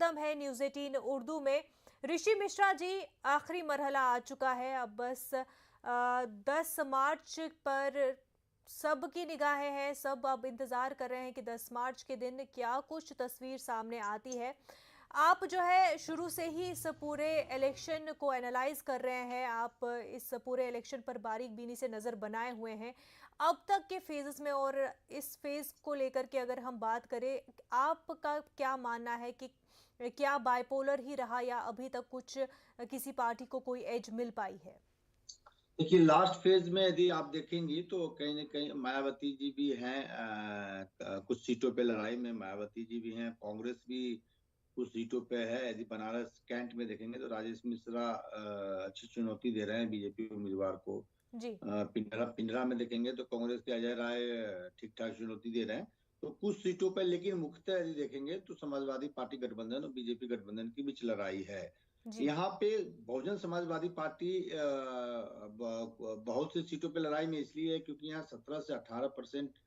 खत्म है न्यूज़ 18 उर्दू में। ऋषि मिश्रा जी, आखिरी मरहला आ चुका है, अब बस 10 मार्च पर सबकी निगाहें हैं, सब अब इंतज़ार कर रहे हैं कि 10 मार्च के दिन क्या कुछ तस्वीर सामने आती है। आप जो है शुरू से ही इस पूरे इलेक्शन को एनालाइज कर रहे हैं, आप इस पूरे इलेक्शन पर बारीक बीनी से नज़र बनाए हुए हैं अब तक के फेजेस में, और इस फेज को लेकर के अगर हम बात करें, आपका क्या मानना है कि क्या बाइपोलर ही रहा या अभी तक कुछ किसी पार्टी को कोई एज मिल पाई है? देखिए, लास्ट फेज में यदि आप देखेंगी तो कहीं ना कहीं मायावती जी भी हैं, कुछ सीटों पे लड़ाई में मायावती जी भी हैं, कांग्रेस भी कुछ सीटों पे है। यदि बनारस कैंट में देखेंगे तो राजेश मिश्रा अच्छी चुनौती दे रहे हैं बीजेपी उम्मीदवार को। जी। पिंडरा पिंडरा में देखेंगे तो कांग्रेस के अजय राय ठीक ठाक चुनौती दे रहे हैं। तो कुछ सीटों पर, लेकिन मुख्यतः यदि देखेंगे तो समाजवादी पार्टी गठबंधन और बीजेपी गठबंधन की बीच लड़ाई है। जी। यहाँ पे बहुजन समाजवादी पार्टी बहुत सी सीटों पे लड़ाई में इसलिए है क्योंकि यहाँ 17 से 18%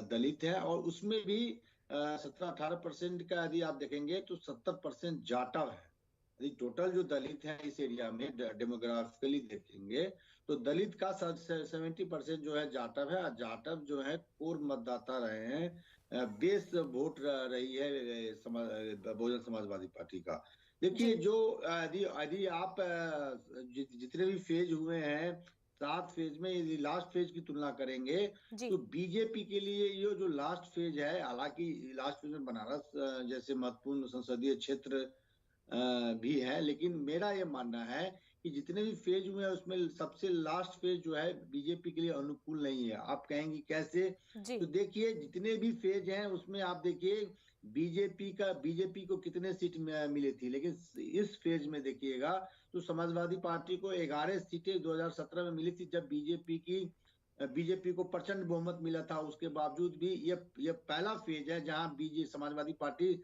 दलित है, और उसमें भी 17-18% का यदि आप देखेंगे तो 70% जाटव है। यदि टोटल जो दलित है इस एरिया में डेमोग्राफिकली देखेंगे तो दलित का 70% जो है जाटव है, और जाटव जो है कोर मतदाता रहे हैं, बेस वोट रही है बहुजन समाजवादी पार्टी का। देखिए, जी। जो यदि यदि आप जितने भी फेज हुए हैं, 7 फेज में यदि लास्ट फेज की तुलना करेंगे जी। तो बीजेपी के लिए ये जो लास्ट फेज है, हालांकि लास्ट फेज में बनारस जैसे महत्वपूर्ण संसदीय क्षेत्र भी है, लेकिन मेरा ये मानना है कि जितने भी फेज हुए हैं उसमें सबसे लास्ट फेज जो है बीजेपी के लिए अनुकूल नहीं है। आप कहेंगे कैसे? जी। तो देखिए, जितने भी फेज हैं उसमें आप देखिए बीजेपी को कितने सीट मिली थी, लेकिन इस फेज में देखिएगा तो समाजवादी पार्टी को 11 सीटें 2017 में मिली थी, जब बीजेपी को प्रचंड बहुमत मिला था। उसके बावजूद भी ये पहला फेज है जहां बीजेपी समाजवादी पार्टी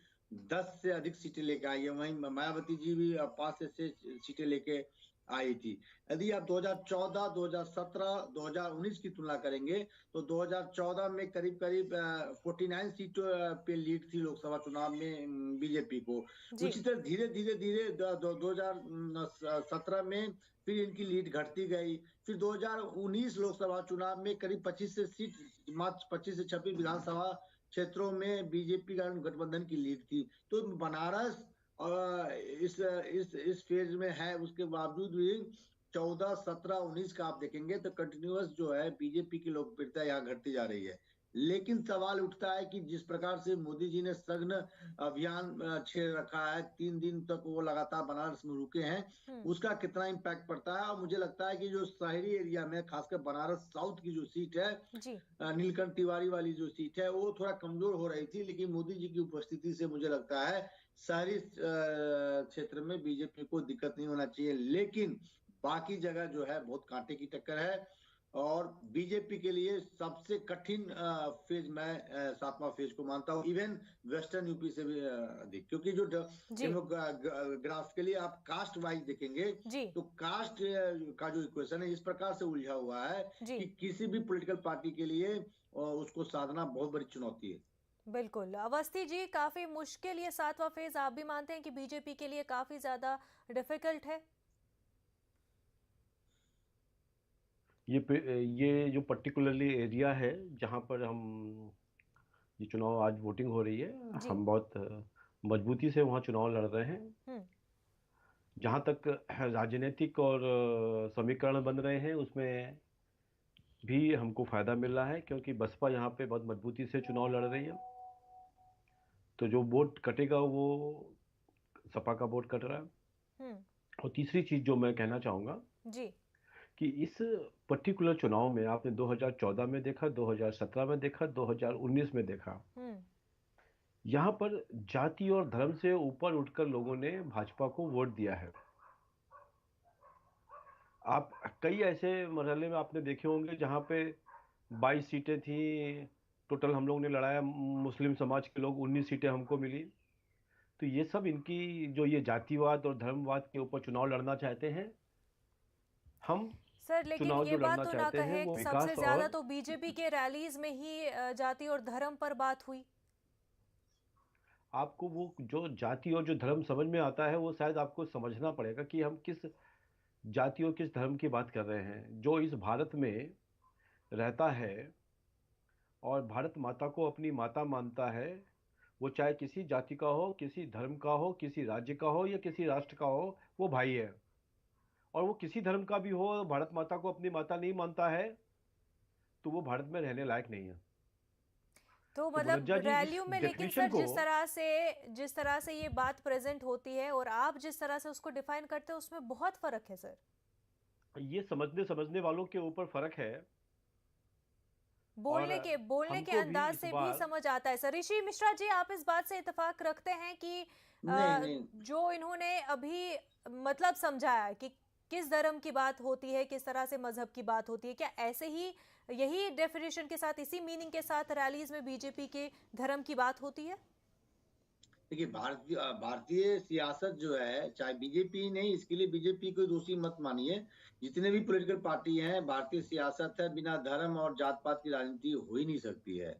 10 से अधिक सीटें लेके आई है। वहीं मायावती जी भी 5 से 6 सीटें लेके आई थी। यदि आप 2014, 2017, 2019 की तुलना करेंगे तो 2014 में करीब करीब 49 सीटों पे लीड थी लोकसभा चुनाव में बीजेपी को। जी। उसी तरह धीरे धीरे धीरे 2017 में फिर इनकी लीड घटती गई। फिर 2019 लोकसभा चुनाव में करीब 25 से 26 विधानसभा क्षेत्रों में बीजेपी का गठबंधन की लीड थी। तो बनारस इस फेज में है, उसके बावजूद भी 14, 17, 19 का आप देखेंगे तो कंटिन्यूअस जो है बीजेपी की लोकप्रियता यहाँ घटती जा रही है। लेकिन सवाल उठता है कि जिस प्रकार से मोदी जी ने सघन अभियान छेड़ रखा है, 3 दिन तक वो लगातार बनारस में रुके हैं, हम्म। उसका कितना इम्पैक्ट पड़ता है। और मुझे लगता है कि जो शहरी एरिया में खासकर बनारस साउथ की जो सीट है, जी। नीलकंठ तिवारी वाली जो सीट है, वो थोड़ा कमजोर हो रही थी, लेकिन मोदी जी की उपस्थिति से मुझे लगता है शहरी क्षेत्र में बीजेपी को दिक्कत नहीं होना चाहिए। लेकिन बाकी जगह जो है बहुत कांटे की टक्कर है, और बीजेपी के लिए सबसे कठिन फेज मैं 7वां फेज को मानता हूं, इवन वेस्टर्न यूपी से भी अधिक, क्योंकि जो जी। डेमोग्राफिकली आप कास्ट वाइज देखेंगे जी। तो कास्ट का जो इक्वेशन है इस प्रकार से उलझा हुआ है जी। कि किसी भी पॉलिटिकल पार्टी के लिए उसको साधना बहुत बड़ी चुनौती है। बिल्कुल अवस्थी जी, काफी मुश्किल ये 7वां फेज आप भी मानते हैं कि बीजेपी के लिए काफी ज्यादा डिफिकल्ट है? ये जो पर्टिकुलरली एरिया है जहाँ पर हम ये चुनाव आज वोटिंग हो रही है, जी। हम बहुत मजबूती से वहाँ चुनाव लड़ रहे हैं। हम्म। जहाँ तक राजनीतिक और समीकरण बन रहे हैं उसमें भी हमको फायदा मिल रहा है, क्योंकि बसपा यहाँ पे बहुत मजबूती से चुनाव लड़ रही है। तो जो वोट कटेगा वो सपा का वोट कट रहा है। हम्म। और तीसरी चीज जो मैं कहना चाहूंगा जी। कि इस पर्टिकुलर चुनाव में आपने 2014 में देखा, 2017 में देखा, 2019 में देखा, हम्म। यहाँ पर जाति और धर्म से ऊपर उठकर लोगों ने भाजपा को वोट दिया है। आप कई ऐसे मरहले में आपने देखे होंगे जहाँ पे 22 सीटें थी, टोटल हम लोग ने लड़ाया, मुस्लिम समाज के लोग 19 सीटें हमको मिली। तो ये सब इनकी जो ये जातिवाद और धर्मवाद के ऊपर चुनाव लड़ना चाहते हैं। हम सर, लेकिन चुनाव ये जो बात लड़ना तो ना चाहते हैं कहे, वो सबसे विकास ज्यादा और तो बीजेपी के रैलीज में ही जाति और धर्म पर बात हुई। आपको वो जो जाति और जो धर्म समझ में आता है वो शायद आपको समझना पड़ेगा कि हम किस जाति और किस धर्म की बात कर रहे हैं। जो इस भारत में रहता है और भारत माता को अपनी माता मानता है, वो चाहे किसी जाति का हो, किसी धर्म का हो, किसी राज्य का हो या किसी राष्ट्र का हो, वो भाई है। और वो किसी धर्म का भी हो, भारत माता को अपनी माता नहीं मानता है तो वो भारत में रहने लायक नहीं है। तो तो मतलब मनोजा जी, रैलियों इस में लेकिन डेफिनेशन सर को जिस तरह से ये बात प्रेजेंट होती है और आप जिस तरह से उसको डिफाइन करते हैं उसमें बहुत फर्क है सर। ये समझने वालों के ऊपर फर्क है। और बोलने के हमको भी अंदाज इस से भी बार समझ आता है सर। ऋषि मिश्रा जी, आप इस बात से इत्तेफाक रखते हैं कि नहीं नहीं, जो इन्होंने अभी मतलब समझाया कि किस धर्म की बात होती है, किस तरह से मजहब की बात होती है, क्या ऐसे ही यही डेफिनेशन के साथ, इसी मीनिंग के साथ रैलीज में बीजेपी के धर्म की बात होती है? देखिए भारतीय सियासत जो है, चाहे बीजेपी नहीं, इसके लिए बीजेपी को दोषी मत मानिए। जितने भी पॉलिटिकल पार्टी हैं, भारतीय सियासत है, बिना धर्म और जात पात की राजनीति हो ही नहीं सकती है।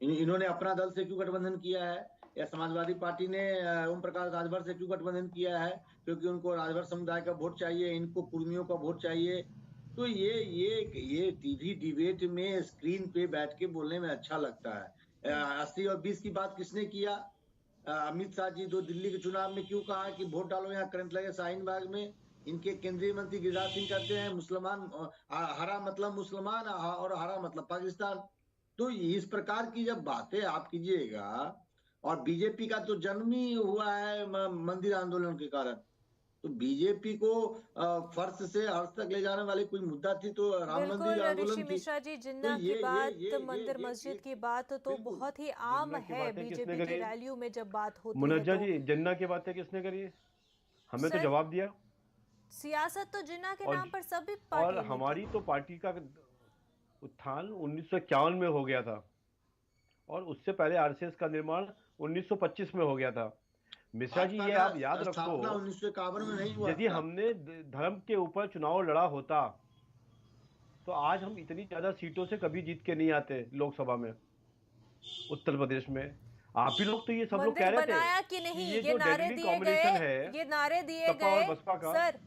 इन्होंने अपना दल से क्यों गठबंधन किया है, या समाजवादी पार्टी ने ओम प्रकाश राजभर से क्यों गठबंधन किया है? क्योंकि उनको राजभर समुदाय का वोट चाहिए, इनको कुर्मियों का वोट चाहिए। तो ये टीवी डिबेट में स्क्रीन पे बैठ के बोलने में अच्छा लगता है। 80 और 20 की बात किसने किया? अमित शाह जी। दिल्ली के चुनाव में क्यों कहा कि वोट डालो यहाँ करंट लगे शाहीन बाग में? इनके केंद्रीय मंत्री गिरिराज सिंह कहते हैं मुसलमान, हरा मतलब मुसलमान और हरा मतलब पाकिस्तान। तो इस प्रकार की जब बातें आप कीजिएगा, और बीजेपी का तो जन्म ही हुआ है मंदिर आंदोलन के कारण। तो बीजेपी को फर्श से अर्श तक ले जाने वाली कोई मुद्दा थी तो राम मंदिर बिल्कुल आंदोलन ऋषि थी। मिश्रा जी, तो जिन्ना की बात, मंदिर मस्जिद की बात तो बिल्कुल बहुत ही आम जन्ना की है बातें किसने बीजेपी की करी? रैलियों में जब बात होती है। मुनज्जा तो जी, जन्ना की बातें किसने करी? हमें तो सर, जवाब दिया। सियासत तो जिन्ना के और नाम पर सभी और पार्टियों ने की। हमारी तो पार्टी का उत्थान 1951 में हो गया था और उससे पहले आरएसएस का निर्माण 1925 में हो गया था। मिश्रा जी, ये आप याद रखो, स्थापना 1951 में नहीं हुआ यदि था। हमने धर्म के ऊपर चुनाव लड़ा होता तो आज हम इतनी ज्यादा सीटों से कभी जीत के नहीं आते लोकसभा में, उत्तर प्रदेश में। आप ही लोग तो ये सब लोग कह मंदिर रहे थे बनाया कि नहीं, ये ये जो नारे डेडली दिए कॉम्बिनेशन गए, है ये नारे दिए सपा और गए बसपा का। सर।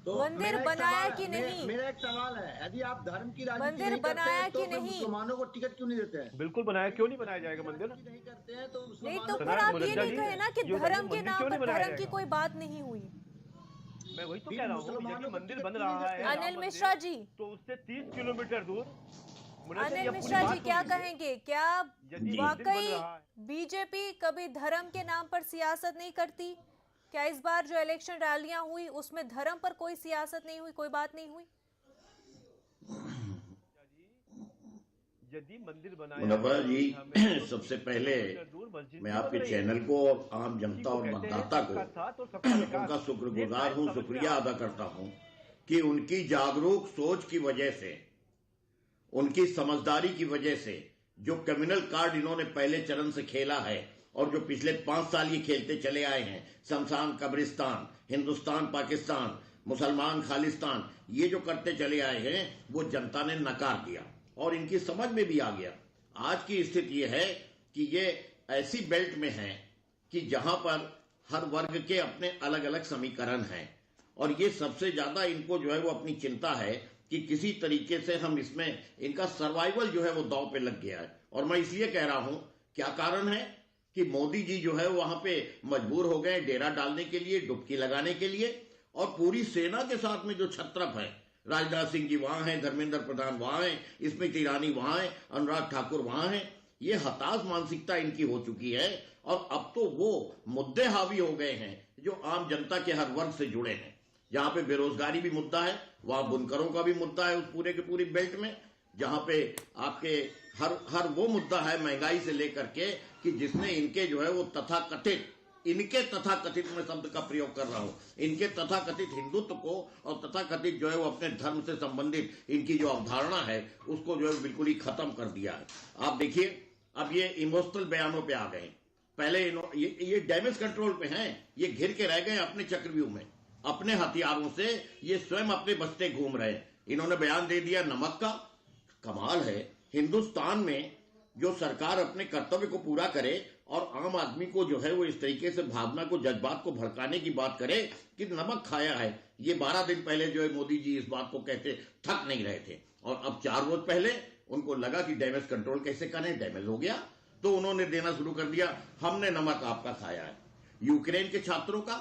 तो मंदिर बनाया कि नहीं? मेरा एक सवाल है, यदि आप धर्म की राजनीति मंदिर नहीं करते बनाया हैं तो कि फिर नहीं? मुसलमानों को टिकट क्यों नहीं देते हैं? बिल्कुल बनाया, क्यों नहीं बनाया जाएगा मंदिर? नहीं करते हैं तो नहीं, तो मुसलमानों फिर को आप ये मुनज्जा नहीं जी, कहे ना कि ये धर्म के मंदिर नाम क्यों नहीं पर बनाया धर्म की जाएगा? कोई बात नहीं हुई। मैं वही तो फिर कह रहा हूँ, मुसलमानों यदि को मंदिर टिकट बन क्यों नहीं रहा है देते हैं? अनिल राम मिश्रा मंदिर, जी, तो उससे 30 किलोमीटर दूर, मुनज्जा जी, अनिल अब पूरी मिश्रा जी बात क्या सुनिए। कहेंगे? क्या यदि मंदिर बन वाकई रहा है, बीजेपी कभी धर्म के नाम पर सियासत नहीं करती? क्या इस बार जो इलेक्शन रैलियां हुई उसमें धर्म पर कोई सियासत नहीं हुई, कोई बात नहीं हुई? यदि मंदिर बनाया मुनव्वर है, जी, हमें सबसे पहले 30 किलोमीटर दूर मस्जिद मैं भी बन आपके रही है। चैनल को और आम इसी जनता को और कहते हैं मतदाता सबका को साथ और सबका विकास। उनका ये शुक्रगुजार शायद हूँ, समझ में शुक्रिया आ अदा करता हूँ कि उनकी जागरूक सोच की वजह से, उनकी समझदारी की वजह से जो कम्युनल कार्ड इन्होंने पहले चरण से खेला है और जो पिछले 5 साल ये खेलते चले आए हैं, शमशान कब्रिस्तान, हिंदुस्तान पाकिस्तान, मुसलमान खालिस्तान, ये जो करते चले आए हैं वो जनता ने नकार दिया और इनकी समझ में भी आ गया। आज की स्थिति ये है कि ये ऐसी बेल्ट में है कि जहां पर हर वर्ग के अपने अलग अलग समीकरण हैं और ये सबसे ज्यादा इनको जो है वो अपनी चिंता है कि किसी तरीके से हम इसमें इनका सर्वाइवल जो है वो दांव पे लग गया है। और मैं इसलिए कह रहा हूं, क्या कारण है कि मोदी जी जो है वहां पे मजबूर हो गए डेरा डालने के लिए, डुबकी लगाने के लिए, और पूरी सेना के साथ में जो छत्रप है, राजनाथ सिंह जी वहां हैं, धर्मेंद्र प्रधान वहां हैं, स्मृति ईरानी वहां हैं, अनुराग ठाकुर वहां हैं। ये हताश मानसिकता इनकी हो चुकी है और अब तो वो मुद्दे हावी हो गए हैं जो आम जनता के हर वर्ग से जुड़े हैं। जहां पे बेरोजगारी भी मुद्दा है, वहां बुनकरों का भी मुद्दा है उस पूरे के पूरी बेल्ट में। जहां पे आपके हर वो मुद्दा है महंगाई से लेकर के कि जिसने इनके जो है वो तथाकथित, इनके तथाकथित में शब्द का प्रयोग कर रहा हूं, इनके तथाकथित हिंदुत्व को और तथाकथित जो है वो अपने धर्म से संबंधित इनकी जो अवधारणा है उसको जो है बिल्कुल ही खत्म कर दिया है। आप देखिए, अब ये इमोशनल बयानों पे आ गए। पहले ये डैमेज कंट्रोल पे हैं, ये घिर के रह गए अपने चक्रव्यूह में, अपने हथियारों से ये स्वयं अपने बस्ते घूम रहे हैं। इन्होंने बयान दे दिया नमक का। कमाल है, हिंदुस्तान में जो सरकार अपने कर्तव्य को पूरा करे और आम आदमी को जो है वो इस तरीके से भावना को, जज्बात को भड़काने की बात करे कि नमक खाया है। ये 12 दिन पहले जो है मोदी जी इस बात को कहते थक नहीं रहे थे, और अब 4 रोज पहले उनको लगा कि डैमेज कंट्रोल कैसे करें, डैमेज हो गया तो उन्होंने देना शुरू कर दिया, हमने नमक आपका खाया है। यूक्रेन के छात्रों का,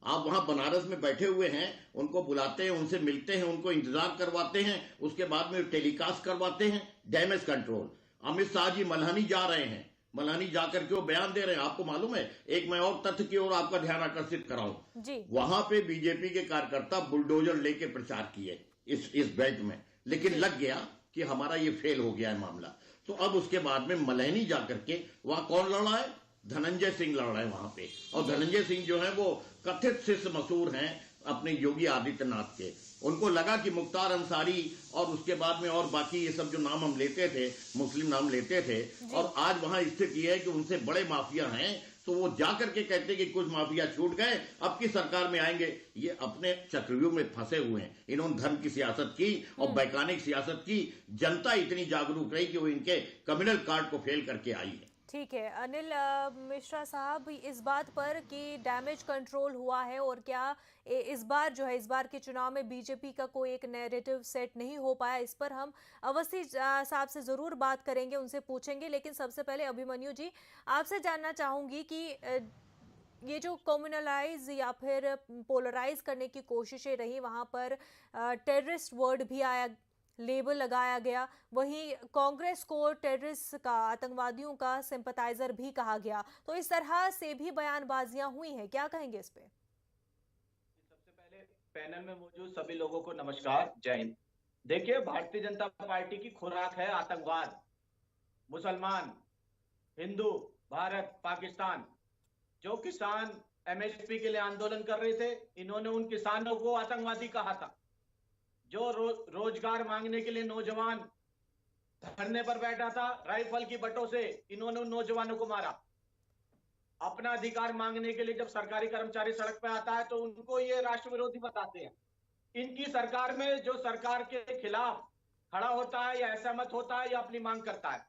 आप वहां बनारस में बैठे हुए हैं, उनको बुलाते हैं, उनसे मिलते हैं, उनको इंतजार करवाते हैं, उसके बाद में टेलीकास्ट करवाते हैं, डैमेज कंट्रोल। अमित शाह जी मल्हानी जा रहे हैं, मल्हानी जाकर के वो बयान दे रहे हैं। आपको मालूम है, एक मैं और तथ्य की ओर आपका ध्यान आकर्षित कराऊं जी। वहां पे बीजेपी के कार्यकर्ता बुलडोजर लेके प्रचार किए इस बेल्ट में, लेकिन लग गया कि हमारा ये फेल हो गया है मामला। तो अब उसके बाद में मल्हानी जाकर के वहां कौन लड़ रहा है? धनंजय सिंह लड़ रहे हैं वहां पे, और धनंजय सिंह जो है वो कथित शिष्य मशहूर हैं अपने योगी आदित्यनाथ के। उनको लगा कि मुख्तार अंसारी और उसके बाद में और बाकी ये सब जो नाम हम लेते थे, मुस्लिम नाम लेते थे, और आज वहां स्थिति है कि उनसे बड़े माफिया हैं, तो वो जाकर के कहते कि कुछ माफिया छूट गए, अब की सरकार में आएंगे। ये अपने चक्रव्यूह में फंसे हुए हैं। इन्होंने धर्म की सियासत की और वैज्ञानिक सियासत की। जनता इतनी जागरूक रही कि वो इनके कम्युनल कार्ड को फेल करके आई है। ठीक है अनिल मिश्रा साहब, इस बात पर कि डैमेज कंट्रोल हुआ है और क्या इस बार जो है, इस बार के चुनाव में बीजेपी का कोई एक नैरेटिव सेट नहीं हो पाया, इस पर हम अवस्थी साहब से ज़रूर बात करेंगे, उनसे पूछेंगे। लेकिन सबसे पहले अभिमन्यु जी, आपसे जानना चाहूँगी कि ये जो कम्युनलाइज या फिर पोलराइज करने की कोशिशें रही, वहाँ पर टेररिस्ट वर्ड भी आया, लेबल लगाया गया, वहीं कांग्रेस को टेररिस्ट का, आतंकवादियों का सिंपैथाइजर भी कहा गया, तो इस तरह से भी बयानबाजियां हुई हैं, क्या कहेंगे इस पे? सबसे पहले पैनल में मौजूद सभी लोगों को नमस्कार, जय हिंद। देखिए, भारतीय जनता पार्टी की खुराक है आतंकवाद, मुसलमान, हिंदू, भारत, पाकिस्तान। जो किसान एमएसपी के लिए आंदोलन कर रहे थे, इन्होंने उन किसानों को आतंकवादी कहा था। जो रोजगार मांगने के लिए नौजवान धरने पर बैठा था, राइफल की बटों से इन्होंने उन नौजवानों को मारा। अपना अधिकार मांगने के लिए जब सरकारी कर्मचारी सड़क पे आता है तो उनको ये राष्ट्र विरोधी बताते हैं। इनकी सरकार में जो सरकार के खिलाफ खड़ा होता है या असहमत होता है या अपनी मांग करता है,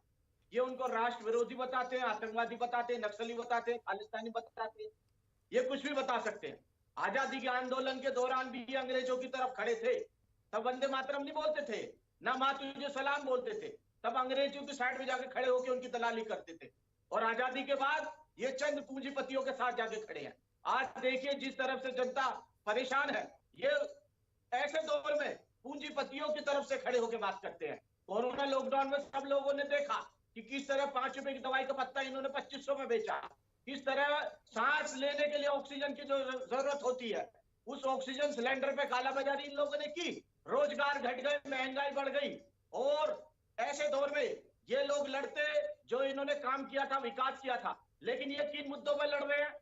ये उनको राष्ट्र विरोधी बताते हैं, आतंकवादी बताते हैं, नक्सली बताते हैं, खालिस्तानी बताते हैं, ये कुछ भी बता सकते हैं। आजादी के आंदोलन के दौरान भी अंग्रेजों की तरफ खड़े थे, तब वंदे मातरम नहीं बोलते थे, ना मातुझे सलाम बोलते थे, तब अंग्रेजों की साइड में जाके खड़े होकर उनकी दलाली करते थे। और आजादी के बाद ये चंद पूंजीपतियों के साथ जाके खड़े हैं। आज देखिए जिस तरफ से जनता परेशान है, ये ऐसे दौर में पूंजीपतियों की तरफ से खड़े होकर बात करते हैं। कोरोना लॉकडाउन में सब लोगों ने देखा कि किस तरह 5 रुपए की दवाई का पत्ता इन्होंने 2500 में बेचा, किस तरह सांस लेने के लिए ऑक्सीजन की जो जरूरत होती है, उस ऑक्सीजन सिलेंडर पे कालाबाजारी इन लोगों ने की, रोजगार घट गए, महंगाई बढ़ गई। और ऐसे दौर में ये लोग लड़ते, जो इन्होंने काम किया था, विकास किया था, लेकिन ये किन मुद्दों पर लड़ रहे हैं?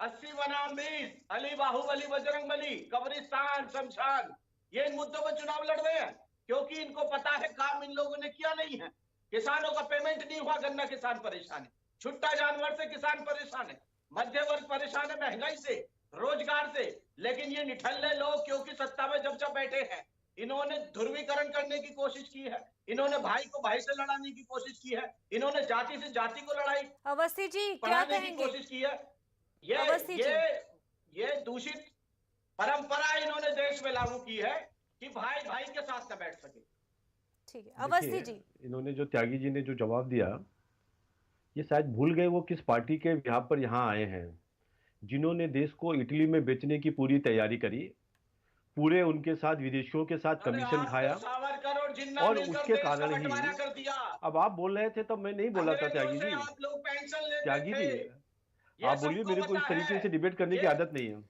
80 बनाम 20, अली बाहुबली बजरंगबली, कब्रिस्तान, शमशान, ये इन मुद्दों पर चुनाव लड़ रहे हैं, क्योंकि इनको पता है काम इन लोगों ने किया नहीं है। किसानों का पेमेंट नहीं हुआ, गन्ना किसान परेशान है, छुट्टा जानवर से किसान परेशान है, मध्य वर्ग परेशान है महंगाई से, रोजगार से। लेकिन ये निठल्ले लोग क्योंकि सत्ता में जब बैठे हैं, इन्होंने ध्रुवीकरण करने की कोशिश की है, इन्होंने भाई को भाई से लड़ाने की कोशिश की है, इन्होंने जाति से जाति को लड़ाई, अवस्थी जी क्या कहेंगे? की कोशिश की है। ये दूषित परंपरा इन्होंने देश में लागू की है कि भाई भाई के साथ न बैठ सके। ठीक है अवस्थी जी, इन्होंने जो त्यागी जी ने जो जवाब दिया, ये शायद भूल गए वो किस पार्टी के यहाँ पर यहाँ आए हैं, जिन्होंने देश को इटली में बेचने की पूरी तैयारी करी, पूरे उनके साथ विदेशियों के साथ कमीशन खाया, और उसके कारण ही अब आप बोल रहे थे तब मैं नहीं बोला था त्यागी जी। त्यागी जी आप बोलिए, मेरे को इस तरीके से डिबेट करने की आदत नहीं है।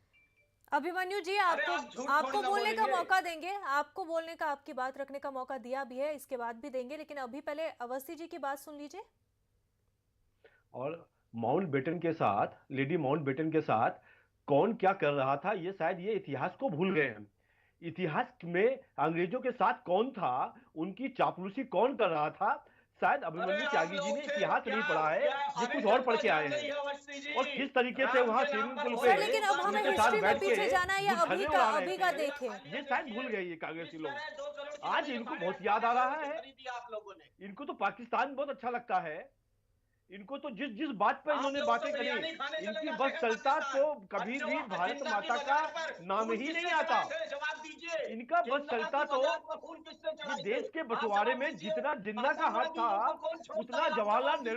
अभिमन्यु जी आपको बोलने का मौका देंगे, आपको बोलने का, आपकी बात रखने का मौका दिया भी है, इसके बाद भी देंगे, लेकिन अभी पहले अवस्थी जी की बात सुन लीजिए। और माउंटबेटन के साथ, लेडी माउंटबेटन के साथ कौन क्या कर रहा था, ये शायद ये इतिहास को भूल गए हैं। इतिहास में अंग्रेजों के साथ कौन था, उनकी चापलूसी कौन कर रहा था, शायद अभिमन्यु त्यागी जी ने इतिहास नहीं पढ़ा है, ये कुछ और पढ़ के आए हैं। और किस तरीके से वहां स्विमिंग पूल पे लेकिन अब हमें हिस्ट्री में पीछे जाना है, या अभी का देखें, ये शायद भूल गए ये कांग्रेसी लोग। आज इनको बहुत याद आ रहा है, इनको तो पाकिस्तान बहुत अच्छा लगता है, इनको तो जिस जिस बात पर इन्होंने बातें करी, इनकी बस चलता तो कभी भी भारत माता का नाम ही नहीं आता। इनका बस चलता तो ये देश के बंटवारे में जितना जिन्ना का हाथ था, उतना जवाहरलाल नेहरू